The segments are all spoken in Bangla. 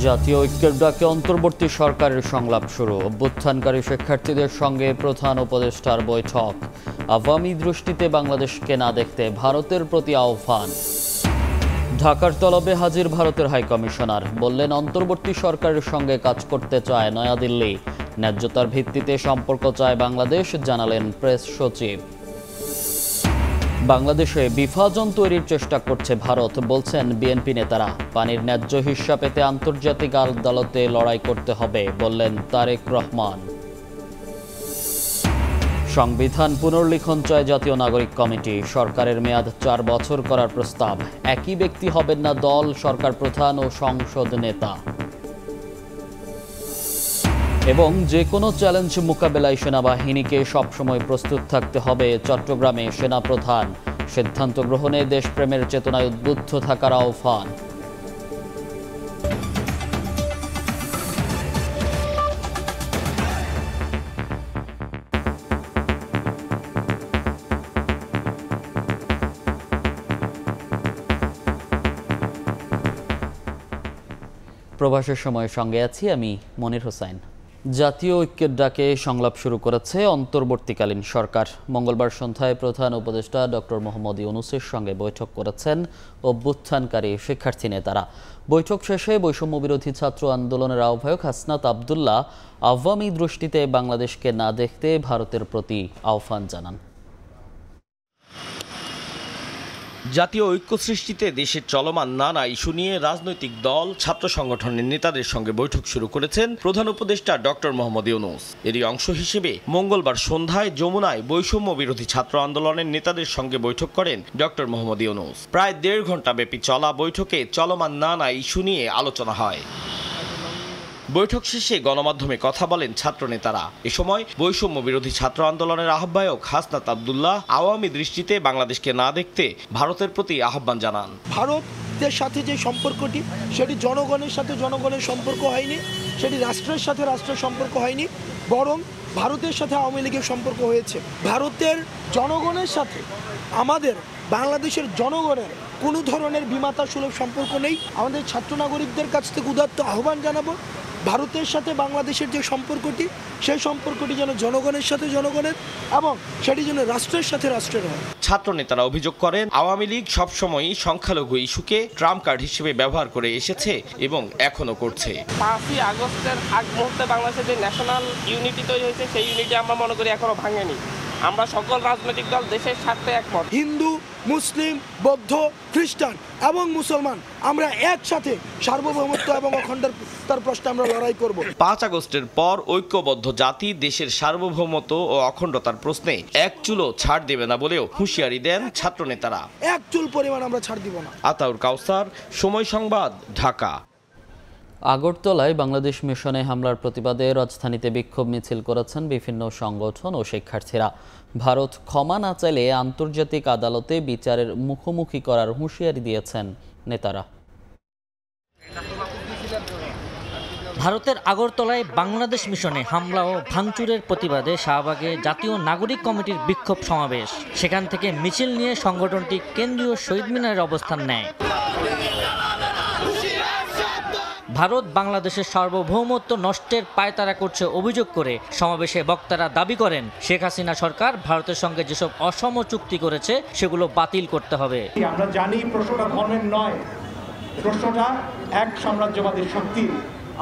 জাতীয় ঐক্যের ডাকে অন্তর্বর্তী সরকারের সংলাপ শুরু। অভ্যুত্থানকারী শিক্ষার্থীদের সঙ্গে প্রধান উপদেষ্টার বৈঠক। আওয়ামী দৃষ্টিতে বাংলাদেশকে না দেখতে ভারতের প্রতি আহ্বান। ঢাকার তলবে হাজির ভারতের হাইকমিশনার, বললেন অন্তর্বর্তী সরকারের সঙ্গে কাজ করতে চায় নয়াদিল্লি। ন্যায্যতার ভিত্তিতে সম্পর্ক চায় বাংলাদেশ, জানালেন প্রেস সচিব। বাংলাদেশে বিভাজন তৈরির চেষ্টা করছে ভারত, বলছেন বিএনপি নেতারা। পানির ন্যায্য হিস্যা পেতে আন্তর্জাতিক আদালতে লড়াই করতে হবে, বললেন তারেক রহমান। সংবিধান পুনর্লিখন চায় জাতীয় নাগরিক কমিটি। সরকারের মেয়াদ 4 বছর করার প্রস্তাব। একই ব্যক্তি হবেন না দল, সরকার প্রধান ও সংসদ নেতা। এবং যে কোনো চ্যালেঞ্জ মোকাবেলায় সেনাবাহিনীকে সবসময় প্রস্তুত থাকতে হবে, চট্টগ্রামে সেনাপ্রধান। সিদ্ধান্ত গ্রহণে দেশপ্রেমের চেতনায় উদ্বুদ্ধ থাকার আহ্বান। প্রবাসের সময়ের সঙ্গে আছি আমি মনির হোসেন। জাতীয় ঐক্যের ডাকে সংলাপ শুরু করেছে অন্তর্বর্তীকালীন সরকার। মঙ্গলবার সন্ধ্যায় প্রধান উপদেষ্টা ডক্টর মোহাম্মদ ইউনূসের সঙ্গে বৈঠক করেছেন অভ্যুত্থানকারী শিক্ষার্থী নেতারা। বৈঠক শেষে বৈষম্য বিরোধী ছাত্র আন্দোলনের আহ্বায়ক হাসনাত আবদুল্লাহ আওয়ামী দৃষ্টিতে বাংলাদেশকে না দেখতে ভারতের প্রতি আহ্বান জানান। জাতীয় ঐক্য সৃষ্টিতে দেশের চলমান নানা ইস্যু নিয়ে রাজনৈতিক দল, ছাত্র সংগঠনের নেতাদের সঙ্গে বৈঠক শুরু করেছেন প্রধান উপদেষ্টা ডক্টর মোহাম্মদ ইউনূস। এরই অংশ হিসেবে মঙ্গলবার সন্ধ্যায় যমুনায় বৈষম্য বিরোধী ছাত্র আন্দোলনের নেতাদের সঙ্গে বৈঠক করেন ডক্টর মোহাম্মদ ইউনূস। প্রায় 1.5 ঘন্টা ব্যাপী চলা বৈঠকে চলমান নানা ইস্যু নিয়ে আলোচনা হয়। বৈঠক শেষে গণমাধ্যমে কথা বলেন ছাত্র নেতারা। এ সময় বৈষম্য বিরোধী ছাত্র আন্দোলনের আহ্বায়ক হাসনাত আবদুল্লাহ আওয়ামী দৃষ্টিতে বাংলাদেশকে না দেখতে ভারতের প্রতি আহ্বান জানান। ভারতের সাথে যে সম্পর্কটি, সেটি জনগণের সাথে জনগণের সম্পর্ক হয়নি, সেটি রাষ্ট্রের সাথে রাষ্ট্রের সম্পর্ক হয়নি, বরং ভারতের সাথে আওয়ামী লীগের সম্পর্ক হয়েছে। ভারতের জনগণের সাথে আমাদের বাংলাদেশের জনগণের কোনো ধরনের বিমাতা সুলভ সম্পর্ক নেই। আমাদের ছাত্র নাগরিকদের কাছ থেকে উদাত্ত আহ্বান জানাবো, ভারতের সাথে বাংলাদেশের যে সম্পর্কটি, সেই সম্পর্কটি যেন জনগণের সাথে জনগণের এবং সেটি যেন রাষ্ট্রের সাথে রাষ্ট্রের হয়। ছাত্র নেতারা অভিযোগ করেন আওয়ামী লীগ সবসময়ই সংখ্যালঘু ইস্যুকে ট্রাম্প কার্ড হিসেবে ব্যবহার করে এসেছে এবং এখনো করছে। 5ই আগস্টের আগ মুহূর্তে বাংলাদেশে যে ন্যাশনাল ইউনিটি তৈরি হয়েছে, সেই ইউনিটি আমরা মনে করি এখনো ভাঙেনি। আমরা সকল রাজনৈতিক দল দেশের স্বার্থে একমত। হিন্দু, মুসলিম, বৌদ্ধ, খ্রিস্টান এবং মুসলমান আমরা একসাথে সার্বভৌমত্ব এবং অখণ্ডতার প্রশ্নে আমরা লড়াই করব। 5 আগস্টের পর ঐক্যবদ্ধ জাতি দেশের সার্বভৌমত্ব ও অখণ্ডতার প্রশ্নে এক চুলও ছাড় দেবে না বলেও হুঁশিয়ারি দেন ছাত্র নেতারা। এক চুল পরিমাণ আমরা ছাড় দিব না। আতাউর কাউসার, সময় সংবাদ, ঢাকা। আগরতলায় বাংলাদেশ মিশনে হামলার প্রতিবাদে রাজধানীতে বিক্ষোভ মিছিল করেছেন বিভিন্ন সংগঠন ও শিক্ষার্থীরা। ভারত ক্ষমা না চাইলে আন্তর্জাতিক আদালতে বিচারের মুখোমুখি করার হুঁশিয়ারি দিয়েছেন নেতারা। ভারতের আগরতলায় বাংলাদেশ মিশনে হামলা ও ভাঙচুরের প্রতিবাদে শাহবাগে জাতীয় নাগরিক কমিটির বিক্ষোভ সমাবেশ। সেখান থেকে মিছিল নিয়ে সংগঠনটি কেন্দ্রীয় শহীদ মিনারের অবস্থান নেয়। ভারত বাংলাদেশের সার্বভৌমত্ব নষ্টের পায়তারা করছে অভিযোগ করে সমাবেশে বক্তারা দাবি করেন শেখ হাসিনা সরকার ভারতের সঙ্গে যেসব অসম চুক্তি করেছে সেগুলো বাতিল করতে হবে। আমরা জানি প্রশ্নটা ধর্মের নয়, প্রশ্নটা এক সাম্রাজ্যবাদী শক্তি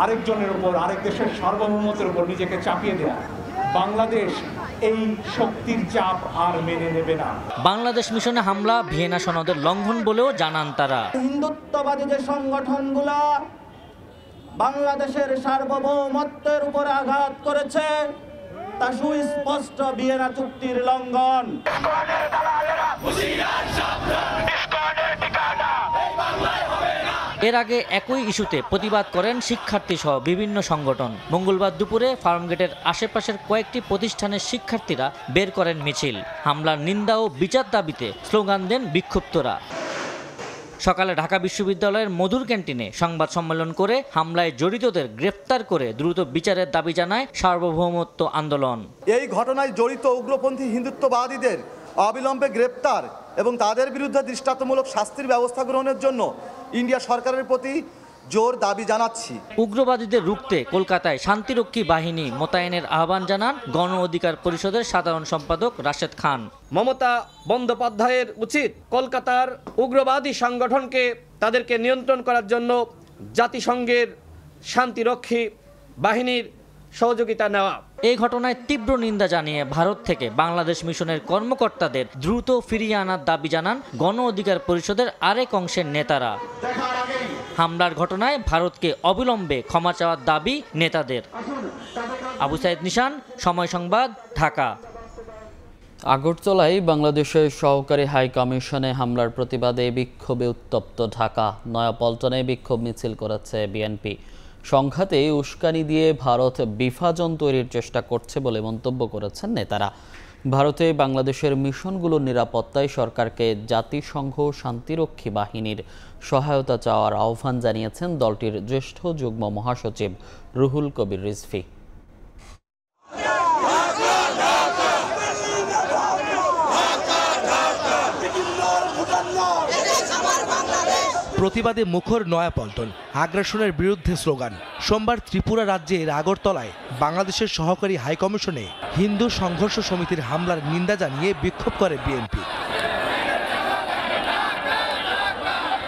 আরেকজনের উপর, আরেক দেশের সার্বভৌমত্বের উপর নিজেকে চাপিয়ে দেয়া। বাংলাদেশ এই শক্তির চাপ আর মেনে নেবে না। বাংলাদেশ মিশনে হামলা ভিয়েনা সনদের লঙ্ঘন বলেও জানান তারা। হিন্দুত্ববাদী যে সংগঠনগুলো বাংলাদেশের সার্বভৌমত্বের উপর আঘাত করেছে তা সুস্পষ্ট ভিয়েনা চুক্তির লঙ্ঘন। এর আগে একই ইস্যুতে প্রতিবাদ করেন শিক্ষার্থী সহ বিভিন্ন সংগঠন। মঙ্গলবার দুপুরে ফার্মগেটের আশেপাশের কয়েকটি প্রতিষ্ঠানের শিক্ষার্থীরা বের করেন মিছিল। হামলার নিন্দা ও বিচার দাবিতে স্লোগান দেন বিক্ষুব্ধরা। সকালে ঢাকা বিশ্ববিদ্যালয়ের মধুর ক্যান্টিনে সংবাদ সম্মেলন করে হামলায় জড়িতদের গ্রেফতার করে দ্রুত বিচারের দাবি জানায় সার্বভৌমত্ব আন্দোলন। এই ঘটনায় জড়িত উগ্রপন্থী হিন্দুত্ববাদীদের অবিলম্বে গ্রেপ্তার এবং তাদের বিরুদ্ধে দৃষ্টান্তমূলক শাস্তির ব্যবস্থা গ্রহণের জন্য ইন্ডিয়া সরকারের প্রতি জোর দাবি জানাচ্ছি। উগ্রবাদীদের রুখতে কলকাতায় শান্তিরক্ষী বাহিনী মোতায়েনের আহ্বান জানান গণ অধিকার পরিষদের সাধারণ সম্পাদক রাশেদ খান। মমতা বন্দ্যোপাধ্যায়ের উচিত কলকাতার উগ্রবাদী সংগঠনকে তাদেরকে নিয়ন্ত্রণ করার জন্য জাতিসংঘের শান্তিরক্ষী বাহিনীর সহযোগিতা নেওয়া। এই ঘটনায় তীব্র নিন্দা জানিয়ে ভারত থেকে বাংলাদেশ মিশনের কর্মকর্তাদের দ্রুত ফিরিয়ে আনার দাবি জানান গণ অধিকার পরিষদের আরেক অংশের নেতারা। হামলার ঘটনায় ভারতকে অবিলম্বে ক্ষমা চাওয়ার দাবি নেতাদের। আবু সাইদ নিশান, সময় সংবাদ, ঢাকা। আগরতলায় বাংলাদেশের সহকারী হাই কমিশনে হামলার প্রতিবাদে বিক্ষোভে উত্তপ্ত ঢাকা। নয়াপল্টনে বিক্ষোভ মিছিল করেছে বিএনপি। সংঘাতে উস্কানি দিয়ে ভারত বিভাজন তৈরির চেষ্টা করছে বলে মন্তব্য করেছেন নেতারা। ভারতে বাংলাদেশের মিশনগুলোর নিরাপত্তায় সরকারকে জাতিসংঘ শান্তিরক্ষী বাহিনীর সহায়তা চাওয়ার আহ্বান জানিয়েছেন দলটির জ্যেষ্ঠ যুগ্ম মহাসচিব রুহুল কবির রিজভী। প্রতিবাদে মুখর নয়াপল্টন, আগ্রাসনের বিরুদ্ধে স্লোগান। সোমবার ত্রিপুরা রাজ্যের আগরতলায় বাংলাদেশের সহকারী হাইকমিশনে হিন্দু সংঘর্ষ সমিতির হামলার নিন্দা জানিয়ে বিক্ষোভ করে বিএনপি।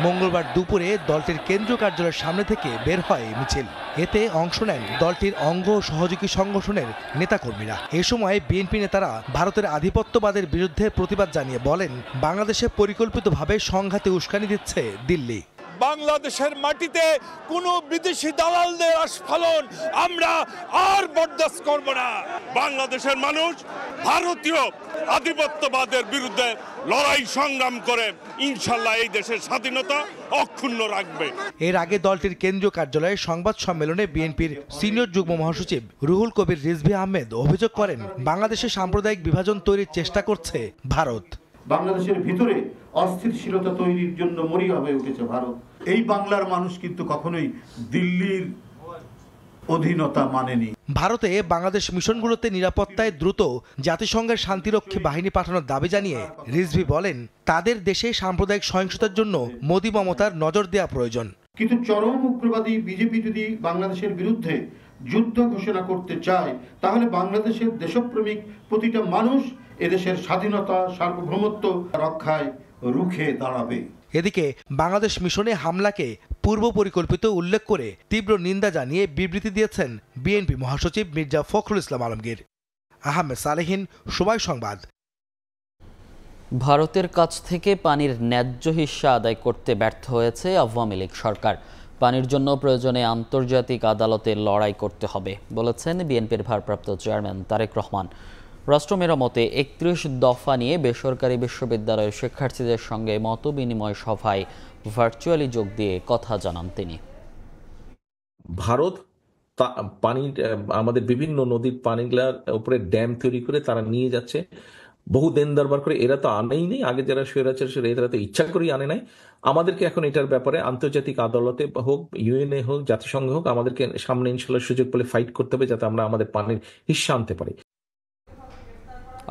মঙ্গলবার দুপুরে দলটির কেন্দ্রীয় কার্যালয়ের সামনে থেকে বের হয় মিছিল। এতে অংশ নেন দলটির অঙ্গ ও সহযোগী সংগঠনের নেতাকর্মীরা। এ সময় বিএনপি নেতারা ভারতের আধিপত্যবাদের বিরুদ্ধে প্রতিবাদ জানিয়ে বলেন, বাংলাদেশে পরিকল্পিতভাবে সংঘাতে উস্কানি দিচ্ছে দিল্লি। বাংলাদেশের মাটিতে কোনো বিদেশি দালালদের আস্ফালন আমরা আর বরদাস্ত করব না। বাংলাদেশের মানুষ ভারতীয় আধিপত্যবাদের বিরুদ্ধে লড়াই সংগ্রাম করে ইনশাল্লাহ এই দেশের স্বাধীনতা অক্ষুণ্ণ রাখবে। এর আগে দলটির কেন্দ্রীয় কার্যালয়ে সংবাদ সম্মেলনে বিএনপির সিনিয়র যুগ্ম মহাসচিব রুহুল কবির রিজভী আহমেদ অভিযোগ করেন, বাংলাদেশে সাম্প্রদায়িক বিভাজন তৈরির চেষ্টা করছে ভারত। বাংলাদেশের ভিতরে অস্থিতিশীলতা তৈরির জন্য মরিয়া হয়ে উঠেছে ভারত। এই বাংলার মানুষ কিন্তু কখনোই দিল্লির অধীনতা মানেনি। ভারতে বাংলাদেশ মিশনগুলোতে নিরাপত্তায় দ্রুত জাতিসংঘের শান্তিরক্ষী বাহিনী পাঠানোর দাবি জানিয়ে রিজভী বলেন, তাদের দেশে সাম্প্রদায়িক সহিংসতার জন্য মোদি মমতার নজর দেওয়া প্রয়োজন। কিন্তু চরম উগ্রবাদী বিজেপি যদি বাংলাদেশের বিরুদ্ধে যুদ্ধ ঘোষণা করতে চায়, তাহলে বাংলাদেশের দেশপ্রেমিক প্রতিটা মানুষ এদেশের স্বাধীনতা সার্বভৌমত্ব রক্ষায় রুখে দাঁড়াবে। এদিকে বাংলাদেশ মিশনে হামলাকে পূর্ব পরিকল্পিত উল্লেখ করে তীব্র নিন্দা জানিয়ে বিবৃতি দিয়েছেন বিএনপি মহাসচিব মির্জা ফখরুল ইসলাম আলমগীর। আহমেদ সালেহীন, সময় সংবাদ। ভারতের কাছ থেকে পানির ন্যায্য হিস্যা আদায় করতে ব্যর্থ হয়েছে আওয়ামী লীগ সরকার। পানির জন্য প্রয়োজনে আন্তর্জাতিক আদালতে লড়াই করতে হবে বলেছেন বিএনপির ভারপ্রাপ্ত চেয়ারম্যান তারেক রহমান। রাষ্ট্র মেরামতে 31 দফা নিয়ে বেসরকারি বিশ্ববিদ্যালয়ের শিক্ষার্থীদের সঙ্গে মতবিনিময় সভায় ভার্চুয়ালি যোগ দিয়ে কথা জানান তিনি। ভারত পানির আমাদের বিভিন্ন নদীর পানিগুলার উপরে ড্যাম তৈরি করে তারা নিয়ে যাচ্ছে, বহু দেন দরবার করে। এরা তো আনেই নেই, আগে যারা স্বৈরাচার এরা তো ইচ্ছা করেই আনে নাই। আমাদেরকে এখন এটার ব্যাপারে আন্তর্জাতিক আদালতে হোক, ইউএনএ হোক, জাতিসংঘ হোক, আমাদেরকে সামনে ইনশাল্লাহ সুযোগ পেলে ফাইট করতে হবে যাতে আমরা আমাদের পানির হিস্যা আনতে পারি।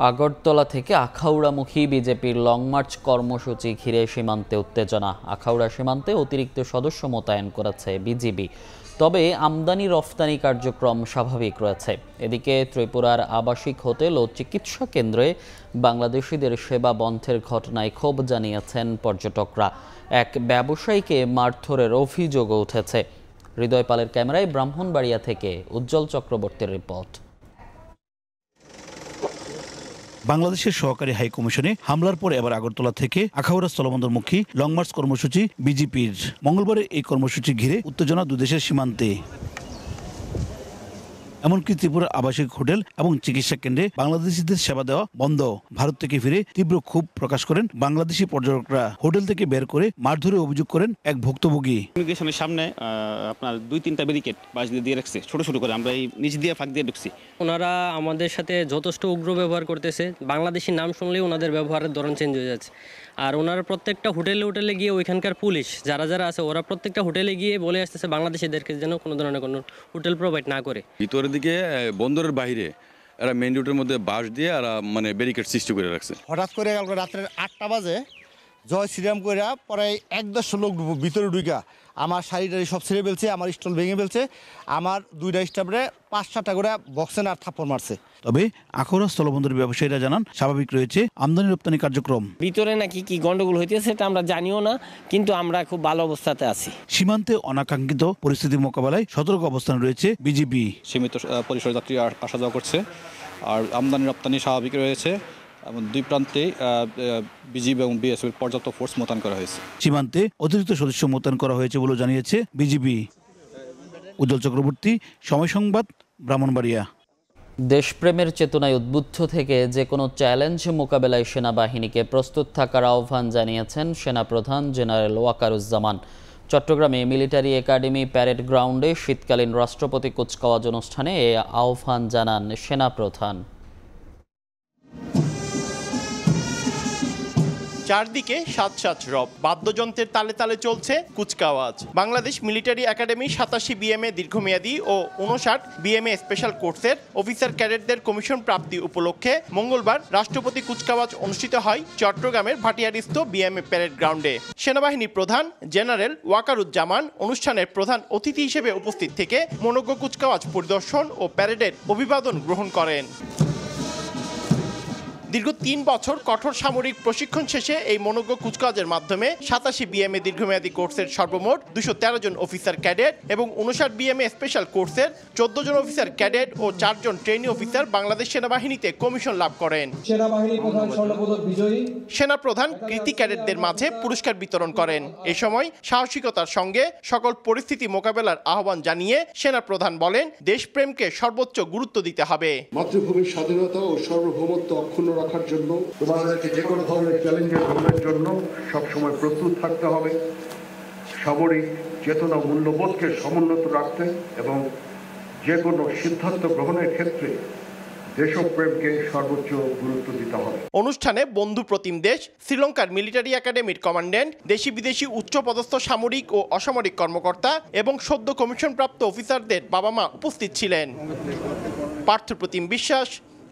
আগরতলা থেকে আখাউড়ামুখী বিজেপির লং মার্চ কর্মসূচি ঘিরে সীমান্তে উত্তেজনা। আখাউড়া সীমান্তে অতিরিক্ত সদস্য মোতায়েন করেছে বিজিবি, তবে আমদানি রফতানি কার্যক্রম স্বাভাবিক রয়েছে। এদিকে ত্রিপুরার আবাসিক হোটেল ও চিকিৎসা কেন্দ্রে বাংলাদেশিদের সেবা বন্ধের ঘটনায় ক্ষোভ জানিয়েছেন পর্যটকরা। এক ব্যবসায়ীকে মারধরের অভিযোগও উঠেছে। হৃদয় পালের ক্যামেরায় ব্রাহ্মণবাড়িয়া থেকে উজ্জ্বল চক্রবর্তীর রিপোর্ট। বাংলাদেশের সহকারী হাই কমিশনে হামলার পর এবার আগরতলা থেকে আখাউড়া স্থলবন্দরমুখী লং মার্চ কর্মসূচি বিজেপির। মঙ্গলবারে এই কর্মসূচি ঘিরে উত্তেজনা দুদেশের সীমান্তে। এমনকি ত্রিপুরার আবাসিক হোটেল এবং চিকিৎসা কেন্দ্রে বাংলাদেশিদের সেবা দেওয়া বন্ধ। ভারত থেকে ফিরে তীব্র ক্ষোভ প্রকাশ করেন বাংলাদেশি পর্যটকরা। হোটেল থেকে বের করে মারধরে অভিযোগ করেন এক ভুক্তভোগী। ইমিগ্রেশনের সামনে আপনার 2-3টা ব্যারিকেড বাঁশ দিয়ে রাখছে, ছোট ছোট করে। আমরা এই নিচ দিয়ে ফাঁক দিয়ে ঢুকছি। ওনারা আমাদের সাথে যথেষ্ট উগ্র ব্যবহার করতেছে। বাংলাদেশি নাম শুনলেই ওনাদের ব্যবহারের ধরন চেঞ্জ হয়ে যাচ্ছে। আর ওনারা প্রত্যেকটা হোটেলে গিয়ে ওইখানকার পুলিশ যারা আছে ওরা প্রত্যেকটা হোটেলে গিয়ে বলে আসতেছে বাংলাদেশিদেরকে যেন কোনো ধরনের কোনো হোটেল প্রোভাইড না করে। ভিতরের দিকে বন্দরের বাইরে এরা মেইন রোডের মধ্যে বাঁশ দিয়ে এরা মানে ব্যারিকেড সৃষ্টি করে রাখছে। হঠাৎ করে রাত্রে 8টা বাজে জয় শ্রীরাম করে পরে 1-10 লোক ভিতরে ঢুকা আমার শাড়িটারি সব ছেড়ে ফেলছে, আমার স্টল ভেঙে ফেলছে, আমার 2টা স্টাফরে 5-7টা করে বক্সেন আর থাপ্পড় মারছে। তবে আখাউড়া স্থলবন্দরের ব্যবসায়ীরা জানান স্বাভাবিক রয়েছে আমদানি রপ্তানি কার্যক্রম। ভিতরে নাকি কি গন্ডগোল হইতেছে সেটা আমরা জানিও না, কিন্তু আমরা খুব ভালো অবস্থাতে আছি। সীমান্তে অনাকাঙ্ক্ষিত পরিস্থিতি মোকাবেলায় সতর্ক অবস্থান রয়েছে বিজিবি। সীমিত পরিসরে যাত্রী আসা যাওয়া করছে, আর আমদানি রপ্তানি স্বাভাবিক রয়েছে এবং দুই প্রান্তে বিজিবি এবং বিএসএফ পর্যাপ্ত ফোর্স মোতায়েন করা হয়েছে। সীমান্তে অতিরিক্ত সদস্য মোতায়েন করা হয়েছে বলে জানিয়েছে বিজিবি। উজ্জ্বল চক্রবর্তী, সময় সংবাদ, ব্রাহ্মণবাড়িয়া। দেশপ্রেমের চেতনায় উদ্বুদ্ধ থেকে যে কোনো চ্যালেঞ্জ মোকাবেলায় সেনাবাহিনীকে প্রস্তুত থাকার আহ্বান জানিয়েছেন সেনাপ্রধান জেনারেল ওয়াকারুজ্জামান। চট্টগ্রামে মিলিটারি একাডেমি প্যারেড গ্রাউন্ডে শীতকালীন রাষ্ট্রপতি কুচকাওয়াজ অনুষ্ঠানে এ আহ্বান জানান সেনাপ্রধান। চারদিকে সাত সাত রব, বাদ্যযন্ত্রের তালে তালে চলছে কুচকাওয়াজ। বাংলাদেশ মিলিটারি একাডেমি 87 বিএমএ দীর্ঘমেয়াদী ও 59 বিএমএ স্পেশাল কোর্সের অফিসার ক্যাডেটদের কমিশন প্রাপ্তি উপলক্ষে মঙ্গলবার রাষ্ট্রপতি কুচকাওয়াজ অনুষ্ঠিত হয় চট্টগ্রামের ভাটিয়ারিস্থ বিএমএ প্যারেড গ্রাউন্ডে। সেনাবাহিনী প্রধান জেনারেল ওয়াকারুজ্জামান অনুষ্ঠানের প্রধান অতিথি হিসেবে উপস্থিত থেকে মনোজ্ঞ কুচকাওয়াজ পরিদর্শন ও প্যারেডের অভিবাদন গ্রহণ করেন। দীর্ঘ 3 বছর কঠোর সামরিক প্রশিক্ষণ শেষে এই মনোজ্ঞ কুচকাওয়াজের মাধ্যমে 87 বিএমএ দীর্ঘমেয়াদী কোর্সের সর্বমোট 213 জন অফিসার ক্যাডেট এবং 59 বিএমএ স্পেশাল কোর্সের 14 জন অফিসার ক্যাডেট ও 4 জন ট্রেনি অফিসার বাংলাদেশ সেনাবাহিনীতে কমিশন লাভ করেন। সেনাপ্রধান কৃতি ক্যাডেটদের মাঝে পুরস্কার বিতরণ করেন। এ সময় সাহসিকতার সঙ্গে সকল পরিস্থিতি মোকাবেলার আহ্বান জানিয়ে সেনাপ্রধান বলেন, দেশপ্রেমকে সর্বোচ্চ গুরুত্ব দিতে হবে। মাতৃভূমির স্বাধীনতা ও সার্বভৌমত্ব অক্ষুণ্ণ রাখার জন্য তোমাদেরকে যে কোনো ধরনের চ্যালেঞ্জের গ্রহণের জন্য সবসময় প্রস্তুত থাকতে হবে। সামরিক চেতনা মূল্যবোধকে সমুন্নত রাখতে এবং যে কোনো সিদ্ধান্ত গ্রহণের ক্ষেত্রে দেশপ্রেমকে সর্বোচ্চ গুরুত্ব দিতে হবে। অনুষ্ঠানে বন্ধু প্রতিম দেশ শ্রীলঙ্কার মিলিটারি একাডেমির কমান্ড্যান্ট, দেশি বিদেশি উচ্চপদস্থ সামরিক ও অসামরিক কর্মকর্তা এবং সদ্য কমিশনপ্রাপ্ত অফিসারদের বাবা মা উপস্থিত ছিলেন। পার্থপ্রতিম বিশ্বাস,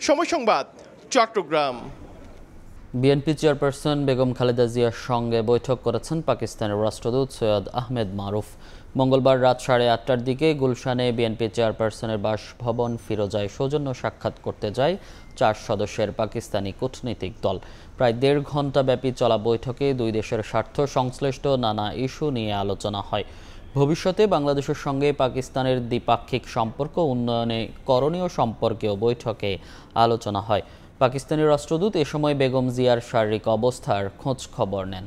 সময় সংবাদ, চট্টগ্রাম। বিএনপি চেয়ারপারসন বেগম খালেদা জিয়ার সঙ্গে বৈঠক করেছেন পাকিস্তানের রাষ্ট্রদূত সৈয়দ আহমেদ মারুফ। মঙ্গলবার রাত 8:30টার দিকে গুলশানে বিএনপি চেয়ারপারসনের বাসভবন ফিরোজায় সৌজন্য সাক্ষাৎ করতে যায় 4 সদস্যের পাকিস্তানি কূটনৈতিক দল। প্রায় 1.5 ঘণ্টা ব্যাপী চলা বৈঠকে দুই দেশের স্বার্থ সংশ্লিষ্ট নানা ইস্যু নিয়ে আলোচনা হয়। ভবিষ্যতে বাংলাদেশের সঙ্গে পাকিস্তানের দ্বিপাক্ষিক সম্পর্ক উন্নয়নে করণীয় সম্পর্কেও বৈঠকে আলোচনা হয়। পাকিস্তানি রাষ্ট্রদূত এ সময় বেগম জিয়ার শারীরিক অবস্থার খোঁজ খবর নেন।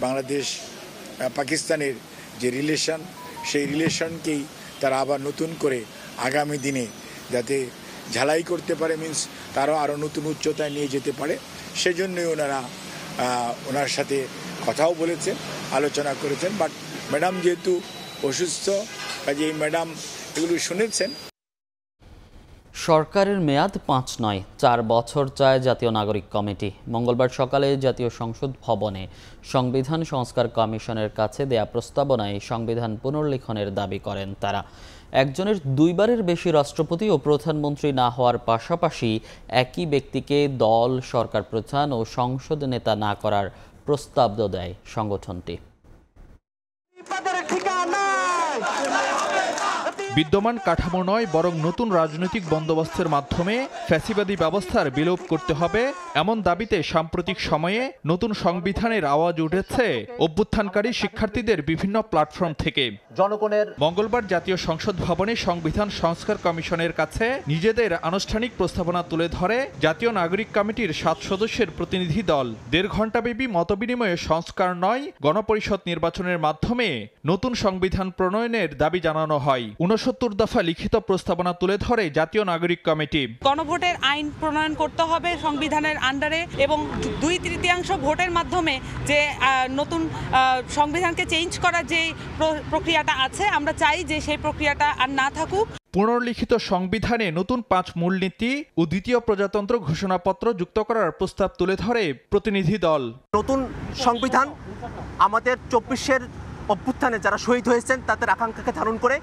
বাংলাদেশ পাকিস্তানের যে রিলেশন, সেই রিলেশনকেই তারা আবার নতুন করে আগামী দিনে যাতে ঝালাই করতে পারে, মিন্স তারাও আরও নতুন উচ্চতায় নিয়ে যেতে পারে, সেজন্যই ওনার সাথে কথাও বলেছেন, আলোচনা করেছেন। বাট ম্যাডাম যেহেতু অসুস্থ, কাজে এই ম্যাডাম এগুলো শুনেছেন। সরকারের মেয়াদ 5 নয় 4 বছর চায় জাতীয় নাগরিক কমিটি। মঙ্গলবার সকালে জাতীয় সংসদ ভবনে সংবিধান সংস্কার কমিশনের কাছে দেয়া প্রস্তাবনায় সংবিধান পুনর্লিখনের দাবি করেন তারা। একজনের 2 বারের বেশি রাষ্ট্রপতি ও প্রধানমন্ত্রী না হওয়ার পাশাপাশি একই ব্যক্তিকে দল, সরকার প্রধান ও সংসদ নেতা না করার প্রস্তাব দেয় সংগঠনটি। বিদ্যমান কাঠামো নয়, বরং নতুন রাজনৈতিক বন্দোবস্তের মাধ্যমে ফ্যাসিবাদী ব্যবস্থার বিলোপ করতে হবে, এমন দাবিতে সাম্প্রতিক সময়ে নতুন সংবিধানের আওয়াজ উঠেছে অভ্যুত্থানকারী শিক্ষার্থীদের বিভিন্ন প্ল্যাটফর্ম থেকে। মঙ্গলবার জাতীয় সংসদ ভবনে সংবিধান সংস্কার কমিশনের কাছে নিজেদের আনুষ্ঠানিক প্রস্তাবনা তুলে ধরে জাতীয় নাগরিক কমিটির 7 সদস্যের প্রতিনিধি দল। 1.5 ঘণ্টাব্যাপী মতবিনিময়ে সংস্কার নয়, গণপরিষদ নির্বাচনের মাধ্যমে নতুন সংবিধান প্রণয়নের দাবি জানানো হয়। 69 দফা লিখিত প্রস্তাবনা তুলে ধরে জাতীয় নাগরিক কমিটি। গণভোটের আইন প্রণয়ন করতে হবে সংবিধানের আন্ডারে এবং 2/3 ভোটের মাধ্যমে যে নতুন সংবিধানকে চেঞ্জ করার যে প্রক্রিয়াটা আছে, আমরা চাই যে সেই প্রক্রিয়াটা আর না থাকুক। পুনর্লিখিত সংবিধানে নতুন 5 মূলনীতি ও দ্বিতীয় প্রজাতন্ত্র ঘোষণাপত্র যুক্ত করার প্রস্তাব তুলে ধরে প্রতিনিধি দল। নতুন সংবিধান আমাদের 24-এর অভ্যুত্থানে যারা শহীদ হয়েছেন তাদের আকাঙ্ক্ষাকে ধারণ করে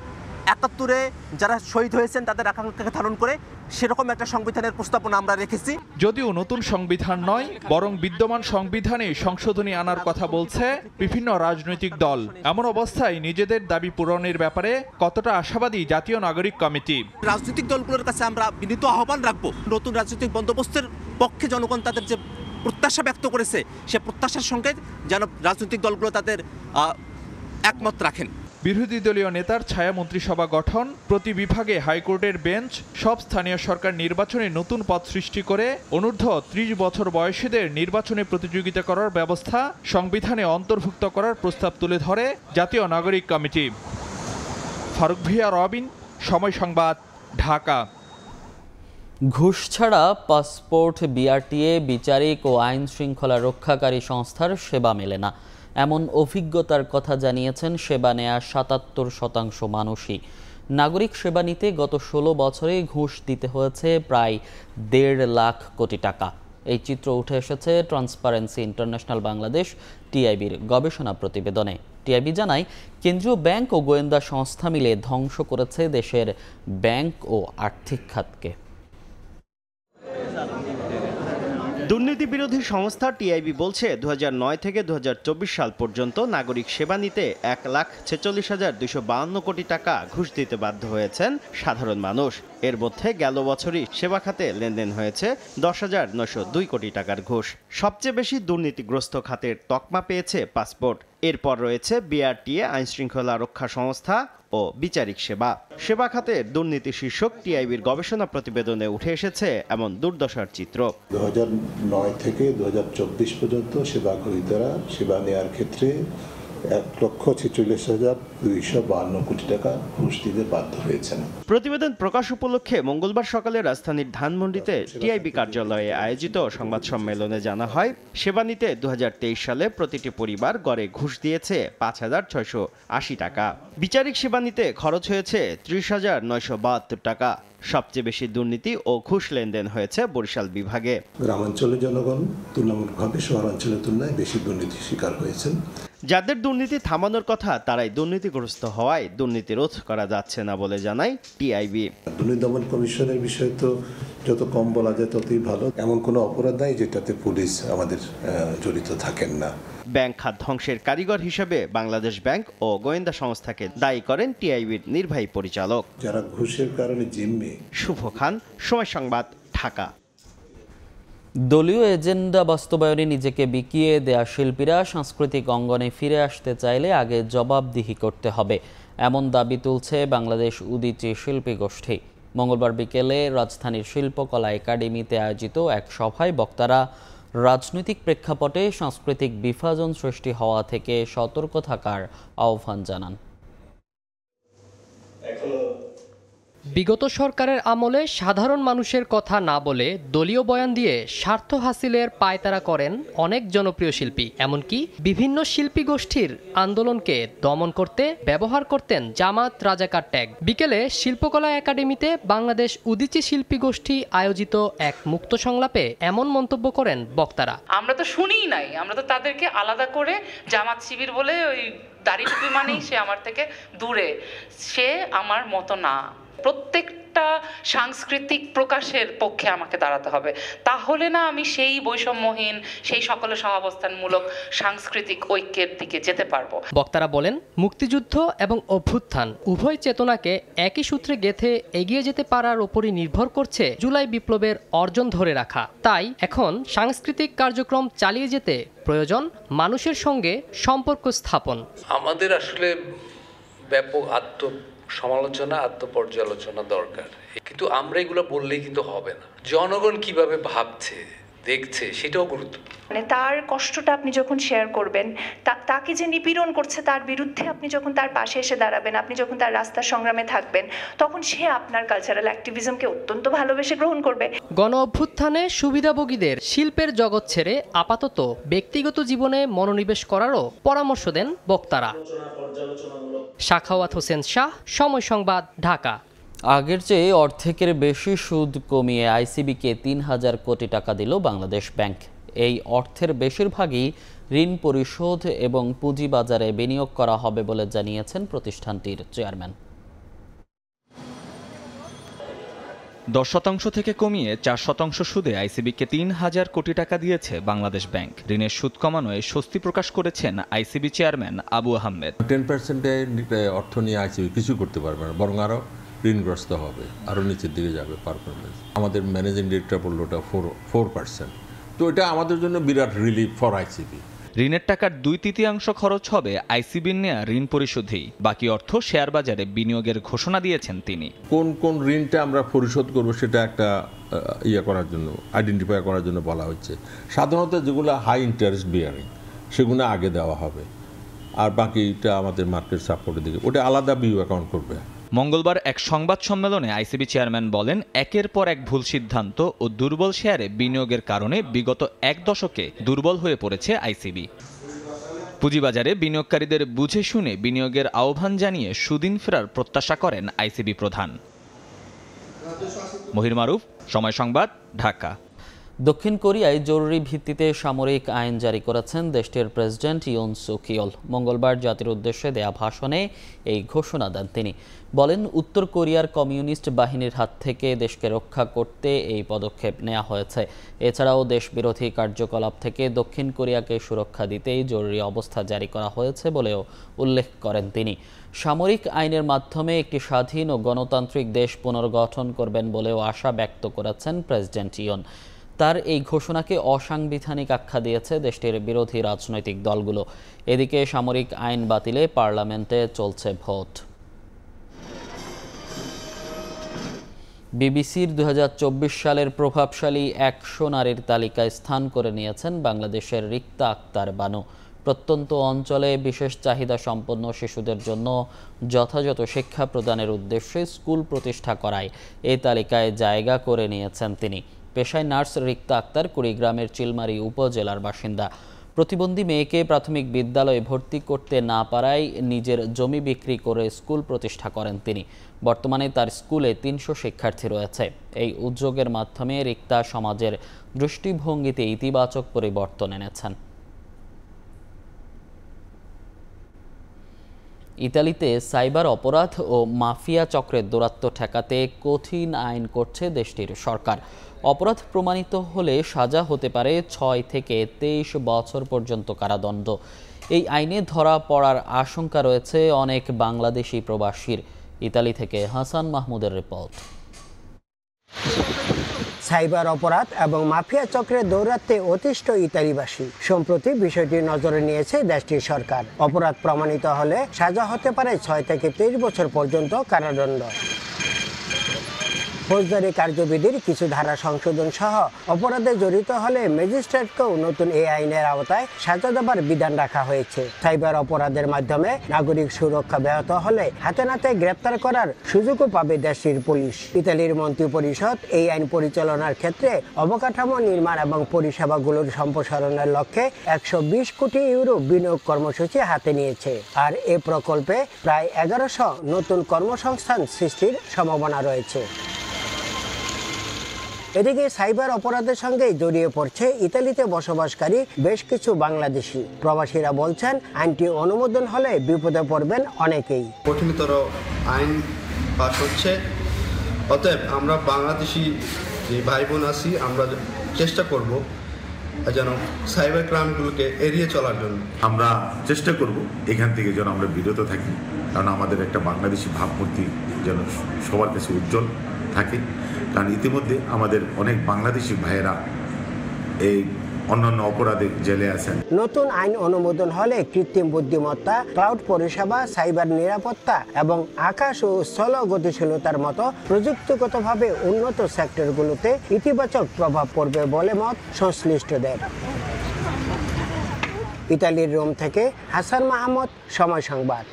71-এ যারা শহীদ হয়েছেন তাদের আকাঙ্ক্ষাকে ধারণ করে সেরকম একটা সংবিধানের প্রস্তাবনা আমরা রেখেছি। যদিও নতুন সংবিধান নয়, বরং বিদ্যমান সংবিধানে সংশোধনী আনার কথা বলছে বিভিন্ন রাজনৈতিক দল। এমন অবস্থায় নিজেদের দাবি পূরণের ব্যাপারে কতটা আশাবাদী জাতীয় নাগরিক কমিটি? রাজনৈতিক দলগুলোর কাছে আমরা বিনীত আহ্বান রাখবো, নতুন রাজনৈতিক বন্দোবস্তের পক্ষে জনগণ তাদের যে প্রত্যাশা ব্যক্ত করেছে সে প্রত্যাশার সঙ্গে যেন রাজনৈতিক দলগুলো তাদের একমত রাখেন। বিরোধী দলীয় নেতার ছায়া মন্ত্রিসভা গঠন, প্রতি বিভাগে হাইকোর্টের বেঞ্চ, সব স্থানীয় সরকার নির্বাচনে নতুন পদ সৃষ্টি করে অনূর্ধ্ব 30 বছর বয়সীদের নির্বাচনে প্রতিযোগিতা করার ব্যবস্থা সংবিধানে অন্তর্ভুক্ত করার প্রস্তাব তুলে ধরে জাতীয় নাগরিক কমিটি। ফারুক ভিয়া, রবিন, সময় সংবাদ, ঢাকা। ঘুষ ছাড়া পাসপোর্ট বিআরটিএ বিচারিক ও আইন শৃঙ্খলা রক্ষাকারী সংস্থার সেবা মেলে না, এমন অভিজ্ঞতার কথা জানিয়েছেন সেবা নেয়া 77% মানুষই। নাগরিক সেবা নিতে গত 16 বছরে ঘুষ দিতে হয়েছে প্রায় 1.5 লাখ কোটি টাকা। এই চিত্র উঠে এসেছে ট্রান্সপারেন্সি ইন্টারন্যাশনাল বাংলাদেশ টিআইবির গবেষণা প্রতিবেদনে। টিআইবি জানায়, কেন্দ্রীয় ব্যাংক ও গোয়েন্দা সংস্থা মিলে ধ্বংস করেছে দেশের ব্যাংক ও আর্থিক খাতকে। দুর্নীতি বিরোধী সংস্থা টিআইবি বলছে 2009 থেকে 2024 সাল পর্যন্ত নাগরিক সেবা নিতে 1,46,252 কোটি টাকা ঘুষ দিতে বাধ্য হয়েছেন সাধারণ মানুষ। এর মধ্যে গেল বছরই সেবা খাতে লেনদেন হয়েছে 10,902 কোটি টাকার ঘুষ। সবচেয়ে বেশি দুর্নীতিগ্রস্ত খাতের তকমা পেয়েছে পাসপোর্ট, এরপর রয়েছে বিআরটিএ আইন শৃঙ্খলা রক্ষা সংস্থা ও বিচারিক সেবা। সেবা খাতে দুর্নীতি শীর্ষক টিআইবির গবেষণা প্রতিবেদনে উঠে এসেছে এমন দুর্দশার চিত্র। 2009 থেকে 2024 পর্যন্ত সেবা গ্রহীতারা সেবা নেওয়ার ক্ষেত্রে 1,46,252 কোটি টাকা ঘুষ দিতে বাধ্য হয়েছেন। প্রতিবেদন প্রকাশ উপলক্ষে মঙ্গলবার সকালে রাজধানীর ধানমন্ডিতে টিআইবি কার্যালয়ে আয়োজিত সংবাদ সম্মেলনে জানা হয়, সেবা নিতে 2023 সালে প্রতিটি পরিবার গড়ে ঘুষ দিয়েছে 5,680 টাকা। বিচারিক সেবা নিতে খরচ হয়েছে 30,972 টাকা। সবচেয়ে বেশি দুর্নীতি ও ঘুষ লেনদেন হয়েছে বরিশাল বিভাগে। গ্রামাঞ্চলের জনগণ তুলনামূলকভাবে শহরাঞ্চলের তুলনায় বেশি দুর্নীতির শিকার হয়েছেন। যাদের দুর্নীতি থামানোর কথা তারাই দুর্নীতিগ্রস্ত হওয়ায় দুর্নীতি রোধ করা যাচ্ছে না বলে জানায় টিআইবি। দুর্নীতি দমন কমিশনের বিষয়ে তো যত কম বলা যায় ততই ভালো। এমন কোনো অপরাধ নাই যেটাতে পুলিশ আমাদের জড়িত থাকেন না। ব্যাংক খাত ধ্বংসের কারিগর হিসেবে বাংলাদেশ ব্যাংক ও গোয়েন্দা সংস্থাকে দায়ী করেন টিআইবির নির্বাহী পরিচালক। যারা ঘুষের কারণে জিম্মি। শুভ খান, সময় সংবাদ, ঢাকা। দলীয় এজেন্ডা বাস্তবায়নে নিজেকে বিকিয়ে দেয়া শিল্পীরা সাংস্কৃতিক অঙ্গনে ফিরে আসতে চাইলে আগে জবাবদিহি করতে হবে, এমন দাবি তুলছে বাংলাদেশ উদীচী শিল্পী গোষ্ঠী। মঙ্গলবার বিকেলে রাজধানীর শিল্পকলা একাডেমিতে আয়োজিত এক সভায় বক্তারা রাজনৈতিক প্রেক্ষাপটে সাংস্কৃতিক বিভাজন সৃষ্টি হওয়া থেকে সতর্ক থাকার আহ্বান জানান। বিগত সরকারের আমলে সাধারণ মানুষের কথা না বলে দলীয় বয়ান দিয়ে স্বার্থ হাসিলের পায়তারা করেন অনেক জনপ্রিয় শিল্পী। এমনকি বিভিন্ন শিল্পী গোষ্ঠীর আন্দোলনকে দমন করতে ব্যবহার করতেন জামাত রাজাকার ট্যাগ। বিকেলে শিল্পকলা একাডেমিতে বাংলাদেশ উদীচী শিল্পী গোষ্ঠী আয়োজিত এক মুক্ত সংলাপে এমন মন্তব্য করেন বক্তারা। আমরা তো শুনিই নাই, আমরা তো তাদেরকে আলাদা করে জামাত শিবির বলে ওই দাড়ি টুপি মানেই সে আমার থেকে দূরে, সে আমার মতো না। প্রত্যেকটা সাংস্কৃতিক প্রকাশের পক্ষে আমাকে দাঁড়াতে হবে, তাহলে না আমি সেই বৈষম্যহীন, সেই সকলের সহাবস্থানমূলক সাংস্কৃতিক ঐক্যের দিকে যেতে পারবো। বক্তারা বলেন, মুক্তিযুদ্ধ এবং অভ্যুত্থান উভয় চেতনাকে একই সূত্রে গেঁথে এগিয়ে যেতে পারার উপরই নির্ভর করছে জুলাই বিপ্লবের অর্জন ধরে রাখা। তাই এখন সাংস্কৃতিক কার্যক্রম চালিয়ে যেতে প্রয়োজন মানুষের সঙ্গে সম্পর্ক স্থাপন। আমাদের আসলে ব্যাপক সমালোচনা, আত্মপর্যালোচনা দরকার, কিন্তু আমরা এগুলো বললেই কিন্তু হবে না। জনগণ কিভাবে ভাবছে, দেখছে, সেটাও গুরুত্বপূর্ণ। মানে তার কষ্টটা আপনি যখন শেয়ার করবেন, তাকে যে নিপীড়ন করছে তার বিরুদ্ধে আপনি যখন তার পাশে এসে দাঁড়াবেন, আপনি যখন তার রাস্তার সংগ্রামে থাকবেন, তখন সে আপনার কালচারাল অ্যাক্টিভিজমকে অত্যন্ত ভালোবেসে গ্রহণ করবে। গণ অভ্যুত্থানে সুবিধাভোগীদের শিল্পের জগৎ ছেড়ে আপাতত ব্যক্তিগত জীবনে মনোনিবেশ করারও পরামর্শ দেন বক্তারা। শাখাওয়াত হোসেন শাহ, সময় সংবাদ, ঢাকা। আগের চেয়ে অর্ধেকের বেশি সুদ কমিয়ে আইসিবিকে 3,000 কোটি টাকা দিল বাংলাদেশ ব্যাংক। এই অর্থের বেশিরভাগই ঋণ পরিশোধ এবং পুঁজিবাজারে বিনিয়োগ করা হবে বলে জানিয়েছেন প্রতিষ্ঠানটির চেয়ারম্যান। 10% থেকে কমিয়ে 4% সুদে আইসিবিকে 3,000 কোটি টাকা দিয়েছে বাংলাদেশ ব্যাংক। ঋণের সুদ কমানোয় স্বস্তি প্রকাশ করেছেন আইসিবি চেয়ারম্যান আবু আহমেদ। 10% অর্থ নিয়ে আইসিবি কিছু করতে পারবে না, বরং আরও ঋণগ্রস্ত হবে, আরও নিচের দিকে যাবে পারফরমেন্স। আমাদের ম্যানেজিং ডিরেক্টর বলল ওটা 4%। তো এটা আমাদের জন্য বিরাট রিলিফ ফর আইসিবি। ঋণের টাকার 2/3 খরচ হবে আইসিবির নেয়া ঋণ পরিশোধেই, বাকি অর্থ শেয়ার বাজারে বিনিয়োগের ঘোষণা দিয়েছেন তিনি। কোন কোন ঋণটা আমরা পরিশোধ করব সেটা একটা করার জন্য, আইডেন্টিফাই করার জন্য বলা হচ্ছে। সাধারণত যেগুলো হাই ইন্টারেস্ট বিয়ারিং সেগুলো আগে দেওয়া হবে, আর বাকিটা আমাদের মার্কেট সাপোর্টের দিকে, ওটা আলাদা বিউ অ্যাকাউন্ট করবে। মঙ্গলবার এক সংবাদ সম্মেলনে আইসিবি চেয়ারম্যান বলেন, একের পর এক ভুল সিদ্ধান্ত ও দুর্বল শেয়ারে বিনিয়োগের কারণে বিগত 1 দশকে দুর্বল হয়ে পড়েছে আইসিবি। পুঁজিবাজারে বিনিয়োগকারীদের বুঝে শুনে বিনিয়োগের আহ্বান জানিয়ে সুদিন ফেরার প্রত্যাশা করেন আইসিবি প্রধান। মহির মারুফ, সময় সংবাদ, ঢাকা। দক্ষিণ কোরিয়ায় জরুরি ভিত্তিতে সামরিক আইন জারি করেছেন দেশটির প্রেসিডেন্ট ইউন সুক ইয়েল। মঙ্গলবার জাতির উদ্দেশ্যে দেয়া ভাষণে এই ঘোষণা দেন তিনি। বলেন, উত্তর কোরিয়ার কমিউনিস্ট বাহিনীর হাত থেকে দেশকে রক্ষা করতে এই পদক্ষেপ নেওয়া হয়েছে। এছাড়াও দেশবিরোধী কার্যকলাপ থেকে দক্ষিণ কোরিয়াকে সুরক্ষা দিতেই জরুরি অবস্থা জারি করা হয়েছে বলেও উল্লেখ করেন তিনি। সামরিক আইনের মাধ্যমে একটি স্বাধীন ও গণতান্ত্রিক দেশ পুনর্গঠন করবেন বলেও আশা ব্যক্ত করেছেন প্রেসিডেন্ট ইয়ন। তার এই ঘোষণাকে অসাংবিধানিক আখ্যা দিয়েছে দেশটির বিরোধী রাজনৈতিক দলগুলো। এদিকে সামরিক আইন বাতিলে পার্লামেন্টে চলছে ভোট। বিবিসির 2024 সালের প্রভাবশালী 100 নারীর তালিকায় স্থান করে নিয়েছেন বাংলাদেশের রিক্তা আক্তার বানু। প্রত্যন্ত অঞ্চলে বিশেষ চাহিদা সম্পন্ন শিশুদের জন্য যথাযথ শিক্ষা প্রদানের উদ্দেশ্যে স্কুল প্রতিষ্ঠা করায় এই তালিকায় জায়গা করে নিয়েছেন তিনি। পেশায় নার্স রিক্তা আক্তার কুড়িগ্রামের চিলমারী উপজেলার বাসিন্দা। প্রতিবন্ধী মেয়েকে প্রাথমিক বিদ্যালয়ে ভর্তি করতে না পারায় নিজের জমি বিক্রি করে স্কুল প্রতিষ্ঠা করেন তিনি। বর্তমানে তার স্কুলে 300 শিক্ষার্থী রয়েছে। এই উদ্যোগের মাধ্যমে রিক্তা সমাজের দৃষ্টিভঙ্গিতে ইতিবাচক পরিবর্তন এনেছেন। ইতালিতে সাইবার অপরাধ ও মাফিয়া চক্রের দৌরাত্ম্য ঠেকাতে কঠিন আইন করছে দেশটির সরকার। অপরাধ প্রমাণিত হলে সাজা হতে পারে 6 থেকে 23 বছর পর্যন্ত কারাদণ্ড। এই আইনে ধরা পড়ার আশঙ্কা রয়েছে অনেক বাংলাদেশি প্রবাসীর। ইতালি থেকে হাসান মাহমুদের রিপোর্ট। সাইবার অপরাধ এবং মাফিয়া চক্রের দৌরাত্ম্যে অতিষ্ঠ ইতালিবাসী। সম্প্রতি বিষয়টি নজরে নিয়েছে দেশটির সরকার। অপরাধ প্রমাণিত হলে সাজা হতে পারে 6 থেকে 23 বছর পর্যন্ত কারাদণ্ড। ফৌজদারি কার্যবিধির কিছু ধারা সংশোধন সহ অপরাধে জড়িত হলে ম্যাজিস্ট্রেটকেও নতুন এই আইনের আওতায় সাজা দেবার বিধান রাখা হয়েছে। সাইবার অপরাধের মাধ্যমে নাগরিক সুরক্ষা ব্যাহত হলে হাতে নাতে গ্রেপ্তার করার সুযোগও পাবে দেশটির পুলিশ। ইতালির মন্ত্রিপরিষদ এই আইন পরিচালনার ক্ষেত্রে অবকাঠামো নির্মাণ এবং পরিষেবাগুলোর সম্প্রসারণের লক্ষ্যে 120 কোটি ইউরো বিনিয়োগ কর্মসূচি হাতে নিয়েছে। আর এ প্রকল্পে প্রায় 1100 নতুন কর্মসংস্থান সৃষ্টির সম্ভাবনা রয়েছে। এদিকে সাইবার অপরাধের সঙ্গে জড়িয়ে পড়ছে ইতালিতে বসবাসকারী বেশ কিছু বাংলাদেশি। প্রবাসীরা বলছেন, আইনটি অনুমোদন হলে বিপদে পড়বেন অনেকেই। কঠিনতর আইন পাস হচ্ছে, অতএব আমরা বাংলাদেশি যে ভাই বোন আছি আমরা চেষ্টা করব যেন সাইবার ক্রাইমগুলোকে এড়িয়ে চলার জন্য। আমরা চেষ্টা করব এখান থেকে যেন আমরা বিরত থাকি, কারণ আমাদের একটা বাংলাদেশি ভাবমূর্তি যেন সবার কাছে উজ্জ্বল থাকে। কারণ ইতিমধ্যে আমাদের অনেক বাংলাদেশি ভাইয়েরা এই অন্যান্য অপরাধে জেলে আছেন। নতুন আইন অনুমোদন হলে কৃত্রিম বুদ্ধিমত্তা, ক্লাউড পরিষেবা, সাইবার নিরাপত্তা এবং আকাশ ও স্থল গতিশীলতার মতো প্রযুক্তিগতভাবে উন্নত সেক্টরগুলোতে ইতিবাচক প্রভাব পড়বে বলে মত সংশ্লিষ্টদের। ইতালির রোম থেকে হাসান মাহমুদ, সময় সংবাদ।